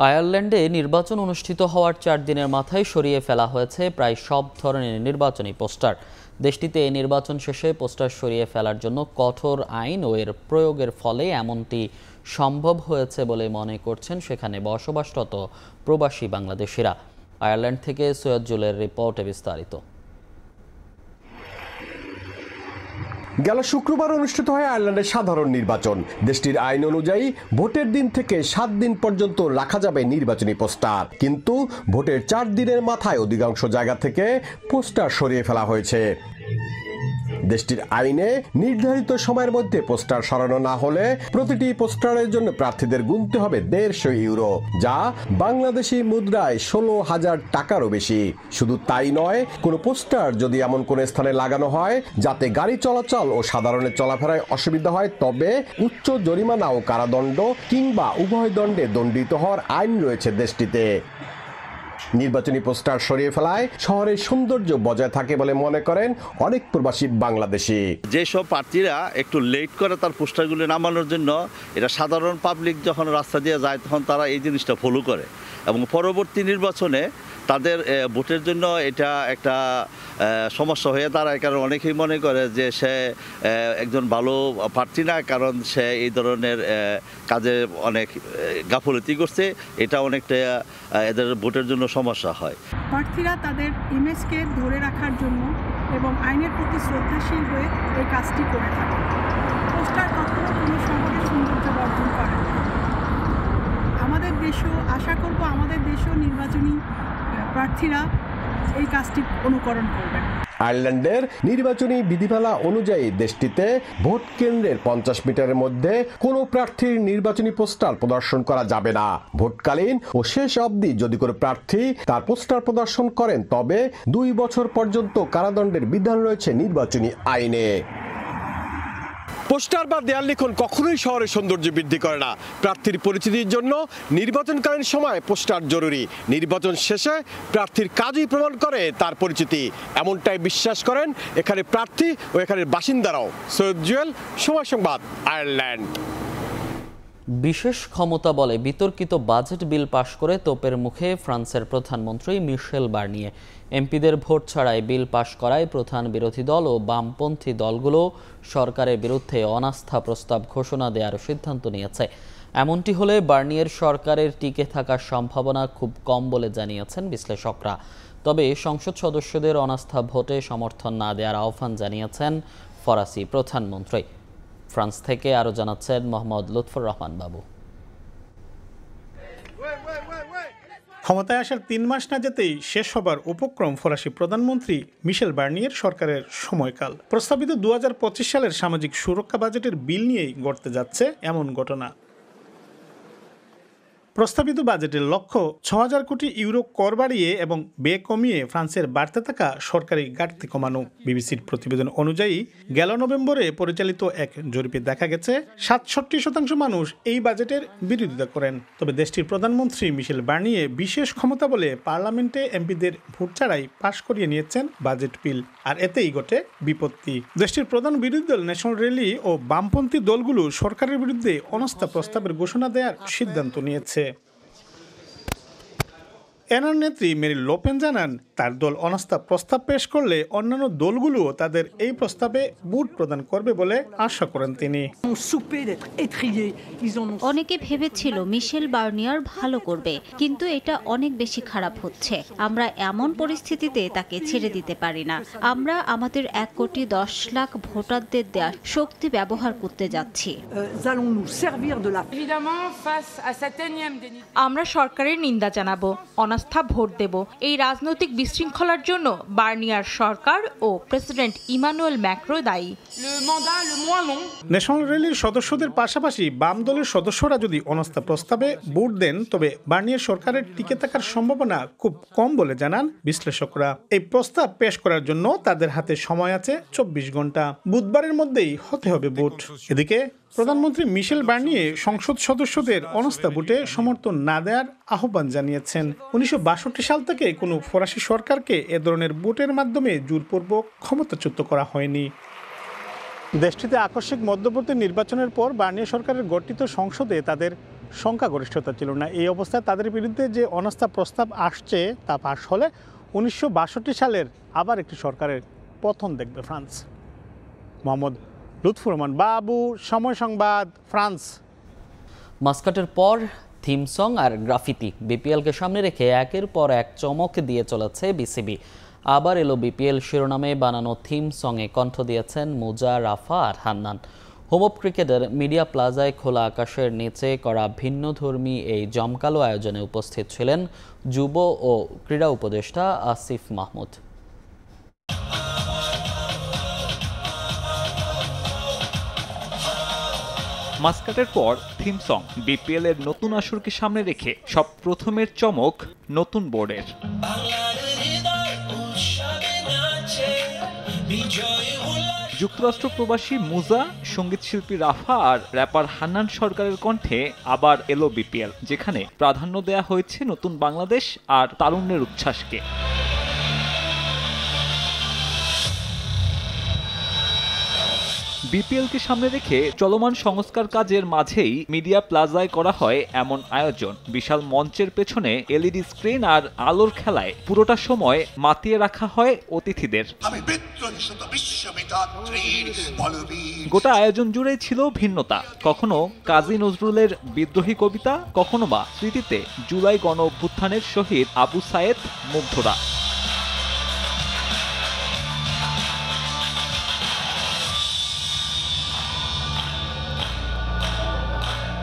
আয়ারল্যান্ডে নির্বাচন অনুষ্ঠিত হওয়ার 4 দিনের মাথায় সরিয়ে ফেলা হয়েছে প্রায় সব ধরনের নির্বাচনী পোস্টার। দেশটিতে নির্বাচন শেষে পোস্টার সরিয়ে ফেলার জন্য কঠোর আইন ও এর প্রয়োগের ফলে এমনটি সম্ভব হয়েছে বলে মনে করছেন সেখানে বসবাসরত প্রবাসী বাংলাদেশিরা। আয়ারল্যান্ড থেকে সৈয়দ জুলের রিপোর্টে বিস্তারিত। গেল শুক্রবার অনুষ্ঠিত হয় আয়ারল্যান্ডের সাধারণ নির্বাচন। দেশটির আইন অনুযায়ী ভোটের দিন থেকে 7 দিন পর্যন্ত রাখা যাবে নির্বাচনী পোস্টার, কিন্তু ভোটের 4 দিনের মাথায় অধিকাংশ জায়গা থেকে পোস্টার সরিয়ে ফেলা হয়েছে। দেশটির আইনে নির্ধারিত সময়ের মধ্যে পোস্টার সরানো না হলে প্রতিটি পোস্টারের জন্য প্রার্থীদের গুনতে হবে 150 ইউরো, যা বাংলাদেশি মুদ্রায় 16,000 টাকারও বেশি। শুধু তাই নয়, কোনো পোস্টার যদি এমন কোন স্থানে লাগানো হয় যাতে গাড়ি চলাচল ও সাধারণের চলাফেরায় অসুবিধা হয়, তবে উচ্চ জরিমানা ও কারাদণ্ড কিংবা উভয় দণ্ডে দণ্ডিত হওয়ার আইন রয়েছে দেশটিতে। নির্বাচনী পোস্টার সরিয়ে ফেলায় শহরের সৌন্দর্য বজায় থাকে বলে মনে করেন অনেক প্রবাসী বাংলাদেশি। যেসব প্রার্থীরা একটু লেট করে তার পোস্টারগুলো নামানোর জন্য, এটা সাধারণ পাবলিক যখন রাস্তা দিয়ে যায় তখন তারা এই জিনিসটা ফলো করে এবং পরবর্তী নির্বাচনে তাদের ভোটের জন্য এটা একটা সমস্যা হয়ে দাঁড়ায়। কারণ অনেকেই মনে করে যে সে একজন ভালো প্রার্থী না, কারণ সে এই ধরনের কাজে অনেক গাফলতি করছে। এটা অনেকটা এদের ভোটের জন্য সমস্যা হয়। প্রার্থীরা তাদের ইমেজকে ধরে রাখার জন্য এবং আইনের প্রতি শ্রদ্ধাশীল হয়ে এই কাজটি করে থাকে। পোস্টার কখনো কোনো শহরের সৌন্দর্য বর্ধন করে না। আমাদের দেশও, আশা করব আমাদের দেশও নির্বাচনী প্রার্থীরা এই কাজটি অনুকরণ করবেন। আয়ারল্যান্ডের নির্বাচনী বিধিমালা অনুযায়ী দেশটিতে ভোট কেন্দ্রের 50 মিটারের মধ্যে কোনো প্রার্থীর নির্বাচনী পোস্টার প্রদর্শন করা যাবে না। ভোটকালীন ও শেষ অবধি যদি কোনো প্রার্থী তার পোস্টার প্রদর্শন করেন, তবে 2 বছর পর্যন্ত কারাদণ্ডের বিধান রয়েছে নির্বাচনী আইনে। পোস্টার বা দেয়াল লিখন কখনোই শহরের সৌন্দর্য বৃদ্ধি করে না। প্রার্থীর পরিচিতির জন্য নির্বাচনকালীন সময় পোস্টার জরুরি। নির্বাচন শেষে প্রার্থীর কাজই প্রমাণ করে তার পরিচিতি, এমনটাই বিশ্বাস করেন এখানে প্রার্থী ও এখানের বাসিন্দারাও। সৈয়দ জুয়েল, সময় সংবাদ, আয়ারল্যান্ড। বিশেষ ক্ষমতা বলে বিতর্কিত বাজেট বিল পাশ করে তোপের মুখে ফ্রান্সের প্রধানমন্ত্রী মিশেল বার্নিয়ে। এমপিদের ভোট ছাড়াই বিল পাশ করায় প্রধান বিরোধী দল ও বামপন্থী দলগুলো সরকারের বিরুদ্ধে অনাস্থা প্রস্তাব ঘোষণা দেওয়ার সিদ্ধান্ত নিয়েছে। এমনটি হলে বার্নিয়ের সরকারের টিকে থাকার সম্ভাবনা খুব কম বলে জানিয়েছেন বিশ্লেষকরা। তবে সংসদ সদস্যদের অনাস্থা ভোটে সমর্থন না দেওয়ার আহ্বান জানিয়েছেন ফরাসি প্রধানমন্ত্রী। ফ্রান্স থেকে আরো জানাচ্ছেন মোহাম্মদ লুৎফর রহমান বাবু। ক্ষমতায় আসার 3 মাস না যেতেই শেষ হবার উপক্রম ফরাসি প্রধানমন্ত্রী মিশেল বার্নিয়ের সরকারের সময়কাল। প্রস্তাবিত 2025 সালের সামাজিক সুরক্ষা বাজেটের বিল নিয়েই ঘটতে যাচ্ছে এমন ঘটনা। প্রস্তাবিত বাজেটের লক্ষ্য 6,000 কোটি ইউরো কর বাড়িয়ে এবং ব্যয় কমিয়ে ফ্রান্সের বাড়তে থাকা সরকারি ঘাটতি কমানো। বিবিসির প্রতিবেদন অনুযায়ী গেল নভেম্বরে পরিচালিত এক জরিপে দেখা গেছে 67% মানুষ এই বাজেটের বিরোধিতা করেন। তবে দেশটির প্রধানমন্ত্রী মিশেল বার্নিয়ে বিশেষ ক্ষমতা বলে পার্লামেন্টে এমপিদের ভোট ছাড়াই পাশ করিয়ে নিয়েছেন বাজেট বিল, আর এতেই ঘটে বিপত্তি। দেশটির প্রধান বিরোধী দল ন্যাশনাল র্যালি ও বামপন্থী দলগুলো সরকারের বিরুদ্ধে অনাস্থা প্রস্তাবের ঘোষণা দেওয়ার সিদ্ধান্ত নিয়েছে। এনার নেত্রী মেরি লোপেন জানান, তার দল অনাস্থা প্রস্তাব পেশ করলে অন্যান্য দলগুলোও তাদের এই প্রস্তাবে ভোট প্রদান করবে বলে আশা করেন তিনি। অনেকে ভেবেছিল মিশেল বার্নিয়ার ভালো করবে, কিন্তু এটা অনেক বেশি খারাপ হচ্ছে। আমরা এমন পরিস্থিতিতে তাকে ছেড়ে দিতে পারি না। আমরা আমাদের 1,10,00,000 ভোটারদের দেয়া শক্তি ব্যবহার করতে যাচ্ছি। আমরা সরকারের নিন্দা জানাবো, অনাস্থা ভোট দেব। এই রাজনৈতিক বিশৃঙ্খলার জন্য বার্নিয়ার সরকার ও প্রেসিডেন্ট ইমানুয়েল ম্যাক্রো দায়ী। ন্যাশনাল র্যালির সদস্যদের পাশাপাশি বাম দলের সদস্যরা যদি অনাস্থা প্রস্তাবে ভোট দেন, তবে বার্নিয়ার সরকারের টিকে থাকার সম্ভাবনা খুব কম বলে জানান বিশ্লেষকরা। এই প্রস্তাব পেশ করার জন্য তাদের হাতে সময় আছে 24 ঘন্টা। বুধবারের মধ্যেই হতে হবে ভোট। এদিকে প্রধানমন্ত্রী মিশেল বার্নিয়ে সংসদ সদস্যদের অনাস্থা ভোটে সমর্থন না দেওয়ার আহ্বান জানিয়েছেন। 1962 সাল থেকে কোনো ফরাসি সরকারকে এ ধরনের ভোটের মাধ্যমে জোরপূর্বক ক্ষমতাচ্যুত করা হয়নি। দেশটিতে আকস্মিক মধ্যবর্তী নির্বাচনের পর বার্নিয়ে সরকারের গঠিত সংসদে তাদের সংখ্যাগরিষ্ঠতা ছিল না। এই অবস্থায় তাদের বিরুদ্ধে যে অনাস্থা প্রস্তাব আসছে তা পাশ হলে 1962 সালের আবার একটি সরকারের পতন দেখবে ফ্রান্স। মোহাম্মদ লুৎফর রহমান বাবু, সময় সংবাদ, ফ্রান্স। মাস্কাটের পর থিম সং আর গ্রাফিতি, বিপিএলকে সামনে রেখে একের পর এক চমক দিয়ে চলেছে বিসিবি। আবার এলো বিপিএল শিরোনামে বানানো থিম সঙ্গে কণ্ঠ দিয়েছেন মুজা, রাফা আর হান্নান। হোম অফ ক্রিকেটের মিডিয়া প্লাজায় খোলা আকাশের নিচে করা ভিন্নধর্মী এই জমকালো আয়োজনে উপস্থিত ছিলেন যুব ও ক্রীড়া উপদেষ্টা আসিফ মাহমুদ। মাস্কাটের পর থিম সং বিপিএল এর নতুন আসরকে সামনে রেখে সব প্রথমের চমক নতুন বোর্ডের। যুক্তরাষ্ট্র প্রবাসী মুজা, সঙ্গীত শিল্পী রাফা আর র্যাপার হান্নান সরকারের কণ্ঠে আবার এলো বিপিএল, যেখানে প্রাধান্য দেয়া হয়েছে নতুন বাংলাদেশ আর তারুণ্যের উচ্ছ্বাসকে। বিপিএলকে সামনে রেখে চলমান সংস্কার কাজের মাঝেই মিডিয়া প্লাজায় করা হয় এমন আয়োজন। বিশাল মঞ্চের পেছনে এলইডি স্ক্রিন আর আলোর খেলায় পুরোটা সময় মাতিয়ে রাখা হয় অতিথিদের। গোটা আয়োজন জুড়েই ছিল ভিন্নতা, কখনো কাজী নজরুলের বিদ্রোহী কবিতা, কখনো বা স্মৃতিতে জুলাই গণ অভ্যুত্থানের শহীদ আবু সায়েদ মুগ্ধরা।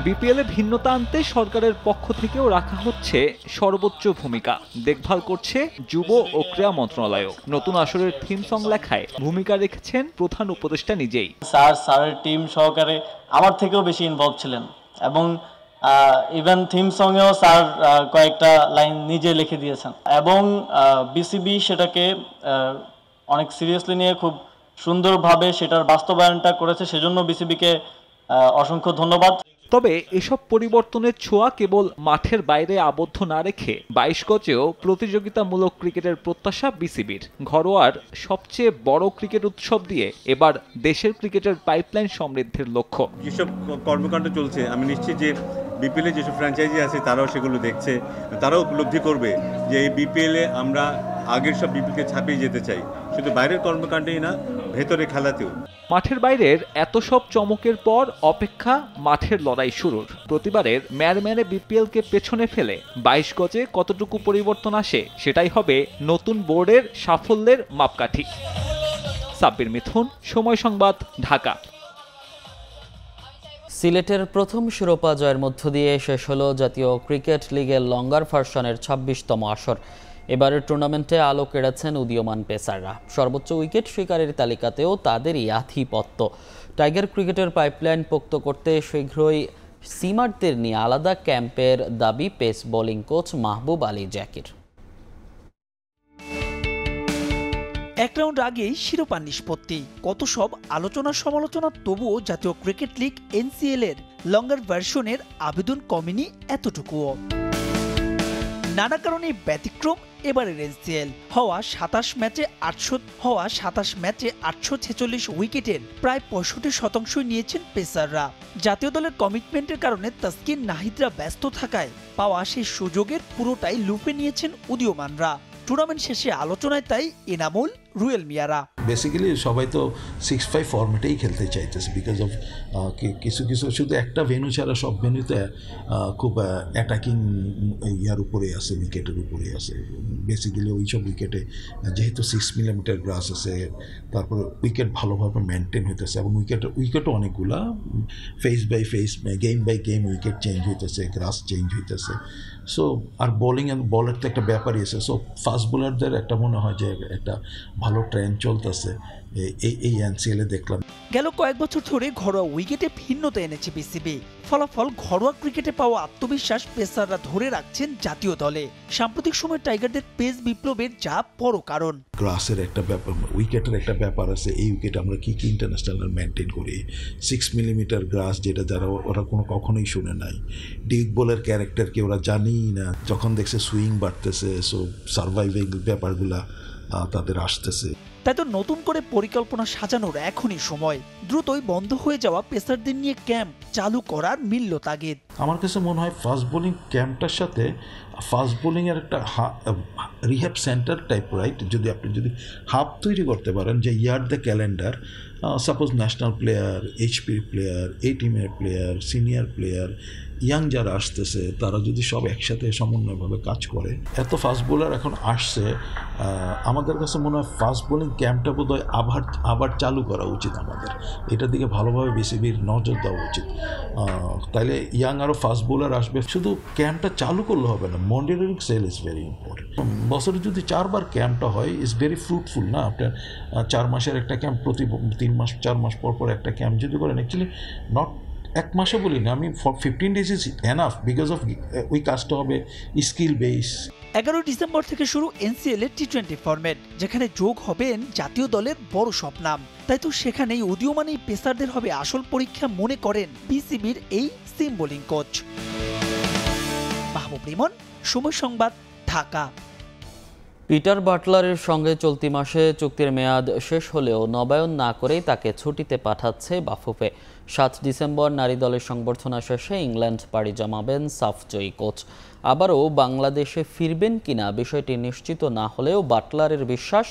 বিপিএলে ভিন্নতা আনতে সরকারের পক্ষ থেকেও রাখা হচ্ছে সর্বোচ্চ ভূমিকা। দেখভাল করছে যুব ও ক্রীড়া মন্ত্রণালয়। নতুন আসরের থিম সং লেখায় ভূমিকা রেখেছেন প্রধান উপদেষ্টা নিজেই। স্যারের টিম সহকারে আমার থেকেও বেশি ইনভলভ ছিলেন এবং ইভেন থিম সংয়েও স্যার কয়েকটা লাইন নিজে লিখে দিয়েছেন এবং বিসিবি সেটাকে অনেক সিরিয়াসলি নিয়ে খুব সুন্দরভাবে সেটার বাস্তবায়নটা করেছে, সেজন্য বিসিবিকে অসংখ্য ধন্যবাদ। তবে এসব পরিবর্তনের ছোঁয়া কেবল মাঠের বাইরে আবদ্ধ না রেখে 22 গজেও প্রতিযোগিতামূলক ক্রিকেটের প্রত্যাশা বিসিবির। ঘরোয়ার সবচেয়ে বড় ক্রিকেট উৎসব দিয়ে এবার দেশের ক্রিকেটের পাইপলাইন সমৃদ্ধির লক্ষ্য। যেসব কর্মকাণ্ড চলছে আমি নিশ্চিত যে বিপিএলে যেসব ফ্র্যাঞ্চাইজি আছে তারাও সেগুলো দেখছে, তারাও উপলব্ধি করবে যে এই বিপিএলে আমরা আগের সব বিপিএলকে ছাপিয়ে যেতে চাই, শুধু বাইরের কর্মকাণ্ডেই না, ভেতরে খেলাতেও। মাঠের বাইরের এত সব চমকের পর অপেক্ষা মাঠের লড়াই শুরুর। প্রতিবারের ম্যারম্যানে বিপিএলকে পেছনে ফেলে 22 গজে কতটুকু পরিবর্তন আসে সেটাই হবে নতুন বোর্ডের সাফল্যের মাপকাঠি। সাব্বির মিথুন, সময় সংবাদ, ঢাকা। সিলেটের প্রথম শিরোপা জয়ের মধ্য দিয়ে শেষ হলো জাতীয় ক্রিকেট লিগের লঙ্গার ভার্সনের 26তম আসর। এবারের টুর্নামেন্টে আলো কেড়েছেন উদীয়মান পেসাররা। সর্বোচ্চ উইকেট শিকারের তালিকাতেও তাদেরই আধিপত্য। টাইগার ক্রিকেটের পাইপলাইন পোক্ত করতে শীঘ্রই সিমারদের নিয়ে আলাদা ক্যাম্পের দাবি পেস বোলিং কোচ মাহবুব আলী জাকির। এক রাউন্ড আগেই শিরোপা নিষ্পত্তি, কত সব আলোচনা সমালোচনা, তবুও জাতীয় ক্রিকেট লিগ এনসিএল এর লঙ্গার ভার্সনের আবেদন কমেনি এতটুকুও। নানা কারণে ব্যতিক্রম এবারের এনসিএল। হওয়া 27 ম্যাচে 846 উইকেটের প্রায় 65% নিয়েছেন পেসাররা। জাতীয় দলের কমিটমেন্টের কারণে তাসকিন, নাহিদরা ব্যস্ত থাকায় পাওয়া সেই সুযোগের পুরোটাই লুফে নিয়েছেন উদীয়মানরা। টুর্নামেন্ট শেষে আলোচনায় তাই এনামুল, রুয়েল মিয়ারা। বেসিক্যালি সবাই তো 6-5 ফরম্যাটেই খেলতে চাইতেছে বিকজ অফ কিছু শুধু একটা ভেন্যু ছাড়া সব ভেন্যুতে খুব অ্যাটাকিং ইয়ার উপরে আছে, উইকেটের উপরে আছে। বেসিক্যালি ওই সব উইকেটে যেহেতু 6 মিলিমিটার গ্রাস আছে, তারপরে উইকেট ভালোভাবে মেনটেন হইতেছে এবং উইকেটও অনেকগুলা face by face, game by game wicket change হইতেছে, গ্রাস চেঞ্জ হইতেছে। সো আর বোলিং অ্যান্ড বলের তো একটা ব্যাপারই আছে। সো ফাস্ট বোলারদের একটা মনে হয় যে একটা ভালো ট্রেন্ড চলতেছে এই এনসিএলে দেখলাম। গেল কয়েক বছর ধরে ঘরোয়া উইকেটে ভিন্নতা এনেছে বিসিবি। ফলাফল ঘরোয়া ক্রিকেটে পাওয়া আত্মবিশ্বাস পেসাররা ধরে রাখছেন জাতীয় দলে। সাম্প্রতিক সময় টাইগারদের পেস বিপ্লবের যা বড় কারণ। গ্রাসের একটা ব্যাপার, উইকেটের একটা ব্যাপার আছে। এই উইকেট আমরা কি ইন্টারন্যাশনাল মেনটেন করি, 6 মিলিমিটার গ্রাস, যেটা যারা ওরা কখনোই শুনে নাই। ডিপ বলের ক্যারেক্টারকে ওরা জানেই না। যখন দেখছে সুইং বাড়তেছে, সো সার্ভাইভিং ব্যাপারগুলা তাদের আসতেছে। তাই তো নতুন করে পরিকল্পনা সাজানোর এখনই সময়। দ্রুতই বন্ধ হয়ে যাওয়া পেসারদের নিয়ে ক্যাম্প চালু করার মিলল তাগিদ। আমার কাছে মনে হয় ফাস্ট বোলিং ক্যাম্পটার সাথে ফাস্ট বোলিংয়ের একটা রিহ্যাব সেন্টার টাইপ, রাইট? আপনি যদি হাব তৈরি করতে পারেন যে year the calendar, suppose national player, HP player, এই টিমের প্লেয়ার, সিনিয়র প্লেয়ার, ইয়াং যারা আসতেছে তারা যদি সব একসাথে সমন্বয়ভাবে কাজ করে, এত ফাস্ট বোলার এখন আসছে, আমাদের কাছে মনে হয় ফাস্ট বোলিং ক্যাম্পটা বোধহয় আবার চালু করা উচিত আমাদের। এটার দিকে ভালোভাবে বিসিবির নজর দেওয়া উচিত। তাইলে ইয়াং আরও ফাস্ট বোলার আসবে। শুধু ক্যাম্পটা চালু করলে হবে না, monitoring cell is very important. বছরে যদি 4 বার ক্যাম্পটা হয় ইজ ভেরি ফ্রুটফুল না? আপনার 4 মাসের একটা ক্যাম্প, প্রতি 3 মাস 4 মাস পর একটা ক্যাম্প যদি করেন, অ্যাকচুয়ালি নট 1 মাসও বলি না আমি, 15 days is enough, because of ওই কাজটা হবে স্কিল বেস। 11 ডিসেম্বর থেকে শুরু এনসিএল এর টি20 ফরম্যাট, যেখানে যোগ হবেন জাতীয় দলের বড় সব নাম। তাই তো সেখানেই উদীয়মান এই পেসারদের হবে আসল পরীক্ষা মনে করেন বিসিবির এই সিম বোলিং কোচ। মাহবুব রিমন, সময় সংবাদ, ঢাকা। পিটার বাটলারের সঙ্গে চলতি মাসে চুক্তির মেয়াদ শেষ হলেও নবায়ন না করেই তাকে ছুটিতে পাঠাচ্ছে বাফুফে। 7 ডিসেম্বর নারী দলের সংবর্ধনা শেষে ইংল্যান্ড পাড়ি জমাবেন সাফজয়ী কোচ। আবারও বাংলাদেশে ফিরবেন কিনা বিষয়টি নিশ্চিত না হলেও বাটলারের বিশ্বাস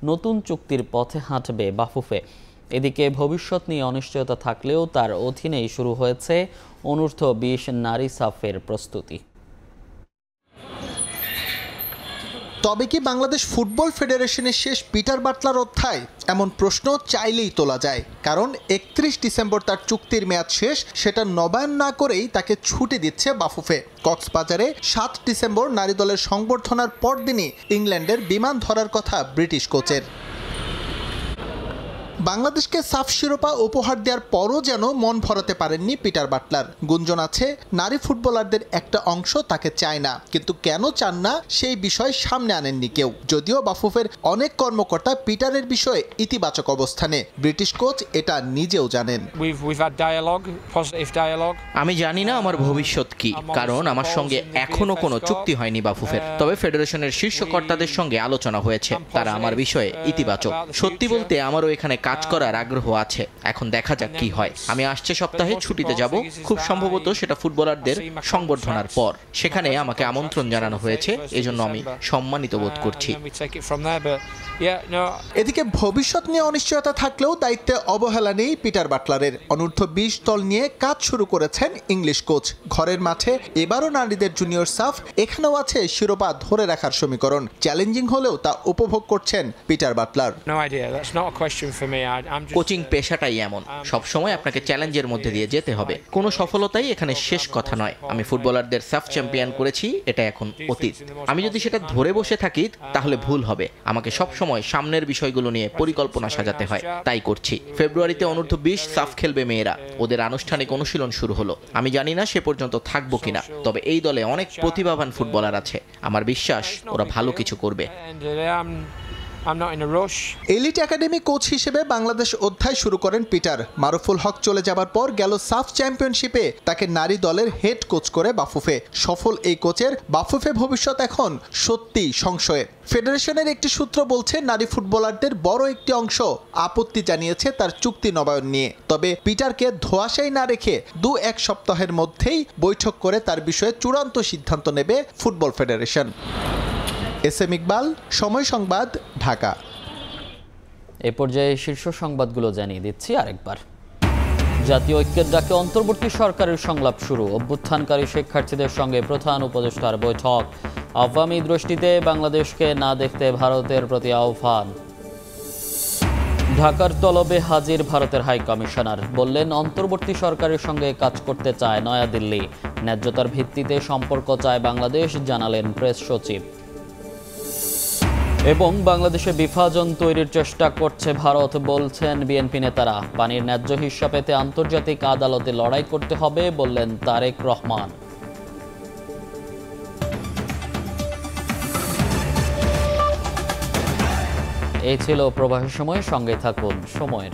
নতুন চুক্তির পথে হাঁটবে বাফুফে। এদিকে ভবিষ্যৎ নিয়ে অনিশ্চয়তা থাকলেও তার অধীনেই শুরু হয়েছে অনূর্ধ্ব 20 নারী সাফের প্রস্তুতি। তবে কি বাংলাদেশ ফুটবল ফেডারেশনের শেষ পিটার বাটলার অধ্যায়? এমন প্রশ্ন চাইলেই তোলা যায়, কারণ 31 ডিসেম্বর তার চুক্তির মেয়াদ শেষ, সেটা নবায়ন না করেই তাকে ছুটি দিচ্ছে বাফুফে। কক্সবাজারে 7 ডিসেম্বর নারী দলের সংবর্ধনার পরদিনই ইংল্যান্ডের বিমান ধরার কথা ব্রিটিশ কোচের। বাংলাদেশকে সাফ শিরোপা উপহার দেওয়ার পরও যেন মন ভরাতে পারেননি পিটার বাটলার। গুঞ্জন আছে নারী ফুটবলারদের একটা অংশ তাকে চায় না, কিন্তু কেন চান না সেই বিষয় সামনে আনেননি কেউ। যদিও বাফুফের অনেক কর্মকর্তা পিটারের বিষয়ে ইতিবাচক অবস্থানে, ব্রিটিশ কোচ এটা নিজেও জানেন। আমি জানি না আমার ভবিষ্যৎ কি, কারণ আমার সঙ্গে এখনো কোনো চুক্তি হয়নি বাফুফের। তবে ফেডারেশনের শীর্ষ কর্তাদের সঙ্গে আলোচনা হয়েছে, তারা আমার বিষয়ে ইতিবাচক। সত্যি বলতে আমারও এখানে কাজ করার আগ্রহ আছে, এখন দেখা যাক কি হয়। আমি আসছে সপ্তাহে ছুটিতে যাব, খুব সম্ভবত সেটা ফুটবলারদের সংবর্ধনার পর। সেখানে আমাকে আমন্ত্রণ জানানো হয়েছে, এজন্য আমি সম্মানিত বোধ করছি। এদিকে ভবিষ্যৎ নিয়ে অনিশ্চয়তা থাকলেও দায়িত্বে অবহেলা নেই পিটার বাটলারের। অনূর্ধ্ব 20 দল নিয়ে কাজ শুরু করেছেন ইংলিশ কোচ। ঘরের মাঠে এবারও নারীদের জুনিয়র সাফ, এখানেও আছে শিরোপা ধরে রাখার সমীকরণ। চ্যালেঞ্জিং হলেও তা উপভোগ করছেন পিটার বাটলার। কোচিং পেশাটাই এমন, সবসময় আপনাকে চ্যালেঞ্জের মধ্যে দিয়ে যেতে হবে। কোনো সফলতাই এখানে শেষ কথা নয়। আমি ফুটবলারদের সাফ চ্যাম্পিয়ন করেছি, এটা এখন অতীত। আমি যদি সেটা ধরে বসে থাকি তাহলে ভুল হবে। আমাকে সবসময় সামনের বিষয়গুলো নিয়ে পরিকল্পনা সাজাতে হয়, তাই করছি। ফেব্রুয়ারিতে অনূর্ধ্ব 20 সাফ খেলবে মেয়েরা, ওদের আনুষ্ঠানিক অনুশীলন শুরু হলো। আমি জানি না সে পর্যন্ত থাকবো কিনা, তবে এই দলে অনেক প্রতিভাবান ফুটবলার আছে, আমার বিশ্বাস ওরা ভালো কিছু করবে। এলিট একাডেমি কোচ হিসেবে বাংলাদেশ অধ্যায় শুরু করেন পিটার। মারুফুল হক চলে যাবার পর গেল সাফ চ্যাম্পিয়নশিপে তাকে নারী দলের হেড কোচ করে বাফুফে। সফল এই কোচের বাফুফে ভবিষ্যৎ এখন সত্যি সংশয়ে। ফেডারেশনের একটি সূত্র বলছে নারী ফুটবলারদের বড় একটি অংশ আপত্তি জানিয়েছে তার চুক্তি নবায়ন নিয়ে। তবে পিটারকে ধোঁয়াশাই না রেখে 2-1 সপ্তাহের মধ্যেই বৈঠক করে তার বিষয়ে চূড়ান্ত সিদ্ধান্ত নেবে ফুটবল ফেডারেশন। এসএম ইকবাল, সময় সংবাদ, ঢাকা। এ পর্যায়ে শীর্ষ সংবাদগুলো জানিয়ে দিচ্ছি আরেকবার। জাতীয় ঐক্যের ডাকে অন্তর্বর্তী সরকারের সংলাপ শুরু। অভ্যুত্থানকারী শিক্ষার্থীদের সঙ্গে প্রধান উপদেষ্টার বৈঠক। আওয়ামী দৃষ্টিতে বাংলাদেশকে না দেখতে ভারতের প্রতি আহ্বান। ঢাকার তলবে হাজির ভারতের হাই কমিশনার, বললেন অন্তর্বর্তী সরকারের সঙ্গে কাজ করতে চায় নয়াদিল্লি। ন্যায্যতার ভিত্তিতে সম্পর্ক চায় বাংলাদেশ, জানালেন প্রেস সচিব। এবং বাংলাদেশে বিভাজন তৈরির চেষ্টা করছে ভারত, বলছেন বিএনপি নেতারা। পানির ন্যায্য হিস্যা পেতে আন্তর্জাতিক আদালতে লড়াই করতে হবে, বললেন তারেক রহমান। এই ছিল প্রবাসী সময়, সঙ্গে থাকুন সময়ের।